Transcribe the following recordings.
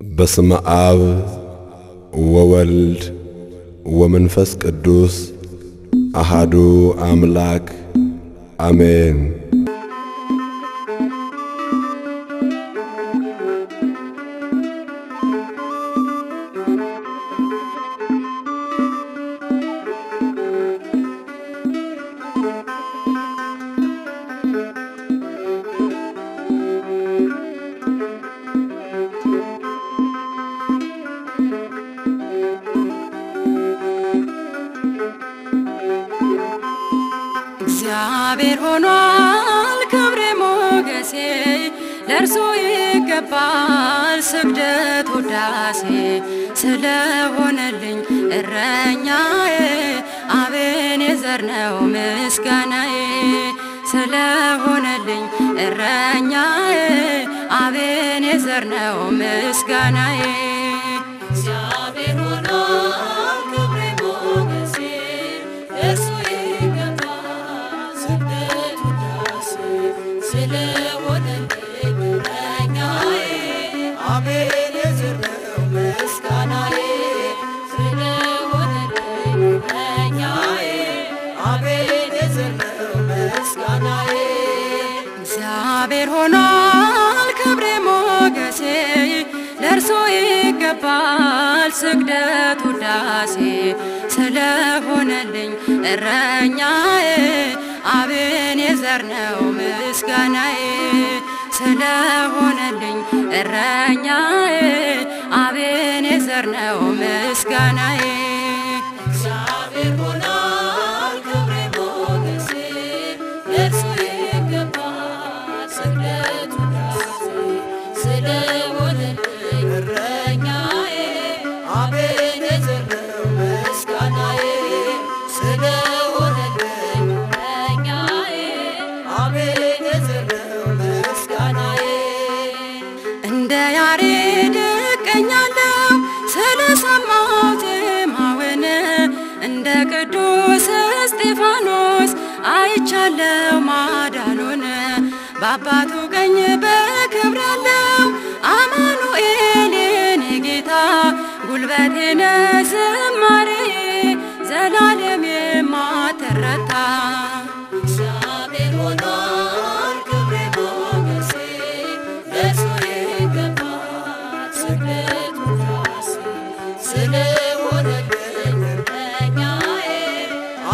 በስመ አብ ወወልድ ወመንፈስ ቅዱስ አሐዱ አምላክ አሜን። እግዚአብሔር ሆኗል ክብሬ ሞገሴ ለእርሱ ይገባል ስግደት ውዳሴ ስለሆነልኝ እረኛዬ አቤኔዘር ነው ምስጋናዬ ስለሆነልኝ እረኛዬ አቤኔዘር ነው ምስጋናዬ እግዚአብሔር ሆኗል ክብሬ ሞገሴ ለእርሱ እግዚአብሔር ሆኗል ክብሬ ሞገሴ ለእርሱ ይገባል ስግደት ውዳሴ ስለሆነልኝ እረኛዬ አቤኔዘር ነው ምስጋናዬ ስለሆነልኝ እረኛዬ አቤኔዘር ነው ምስጋናዬ እግዚአብሔር ሆኗል ክብሬ ሞገሴ ለእርሱ ይገባል ስግደት ውዳሴ ስለሆነልኝ እረኛዬ አቤኔዘር ነው ምስጋናዬ ስለሆነልኝ እረኛዬ አቤኔዘር ነው ምስጋናዬ እንደ ያሬድ እቀኛለሁ ስለሰማሁ ዜማውን እንደ ቅዱስ እስጢፋኖስ አይቻለሁ ማዳኑን በአባቱ ቀኝ በክብር ያለው አማኑኤል የኔ ጌታ ጉልበቴ ነህ ዝማሬ ዘላለም የማትረታ እግዚአብሔር ሆኗል ክብሬ ሞገሴ ለእርሱ ይገባል ስግደት ውዳሴ ስለሆነልኝ እረኛዬ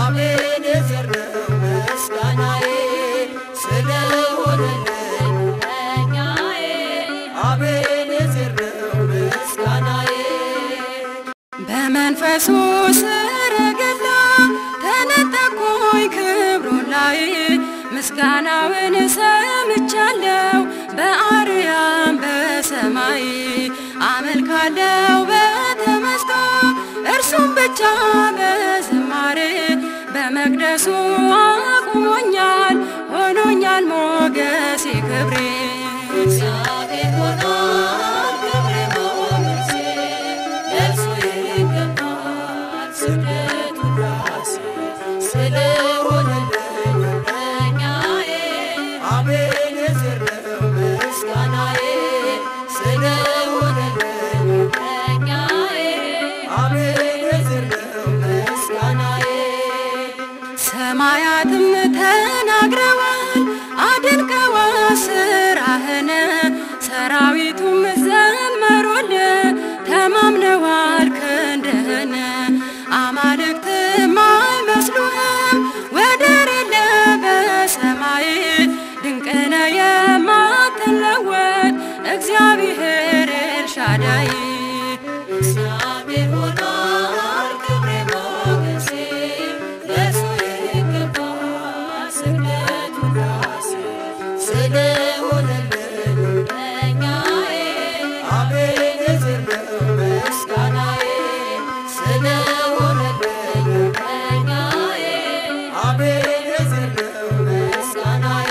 አቤኔዘር ነው ምስጋናዬ ስለሆነልኝ እረኛዬ አቤኔዘር ነው ምስጋናዬ በመንፈሱ ሰረገላ ተነጠቅኩኝ ክብሩን ላይ ምስጋናውን ሰምቻለሁ በአርያም በሰማይ አመልካለሁ በተመስጦ እርሱም ብቻ በዝማሬ በመቅደሱ አቁሞኛል ሆኖኛል ሞገሴ ክብሬ እግዚአብሔር ሆኗል ክብሬ ሞገሴ ለእርሱ ይገባል ስግደት ውዳሴ ስለሆነልኝ እረኛዬ አቤኔዘር ነው ምስጋናዬ ስለሆነልኝ እረኛዬ አቤኔዘር ነው ምስጋናዬ ሰማያትም ተናግረዋል አድንቀዋል ስራህን ሰራዊቱም ዘመሩልህ ተማምነዋል ክንድህን አማልክትም አይመስሉህም ወደር የለህ በሰማይ ድንቅ ነህ የማትለወጥ እግዚአብሔር ኤልሻዳይ እግዚአብሔር ሆኗል ክብሬ ሞገሴ ለእርሱ ይገባል ስግደት ውዳሴ ስለሆነልኝ እረኛዬ አቤኔዘር ነው ምስጋናዬ ስለሆነልኝ እረኛዬ አቤኔዘር ነው ምስጋናዬ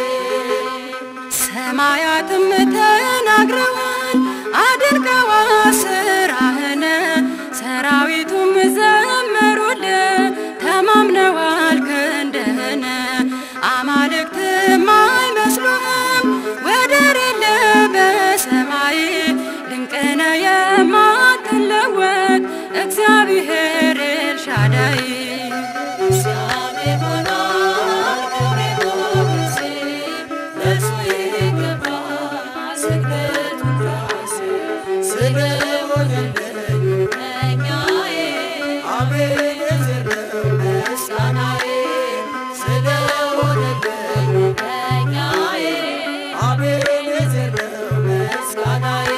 ሰማያትም ተናግረዋል አድንቀዋል ስራህን ሰራዊቱ የማትለወጥ እግዚአብሔር ኤልሻዳይ እግዚአብሔር ሆኗል ክብሬ ሞገሴ ለእርሱ ይገባል ስግደት ውዳሴ ስለሆነልኝ እረኛዬ አቤኔዘር ነው ምስጋናዬ ስለሆነልኝ እረኛዬ አቤኔዘር ነው ምስጋናዬ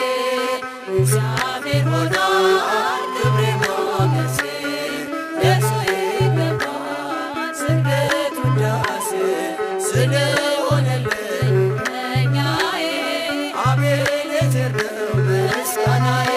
እግዚአብሔር ሆኗል ክብሬ ሞገሴ ለእርሱ ይገባል ስግደት ውዳሴ ስለሆነልኝ እረኛዬ አቤኔዘር ነው ምስጋናዬ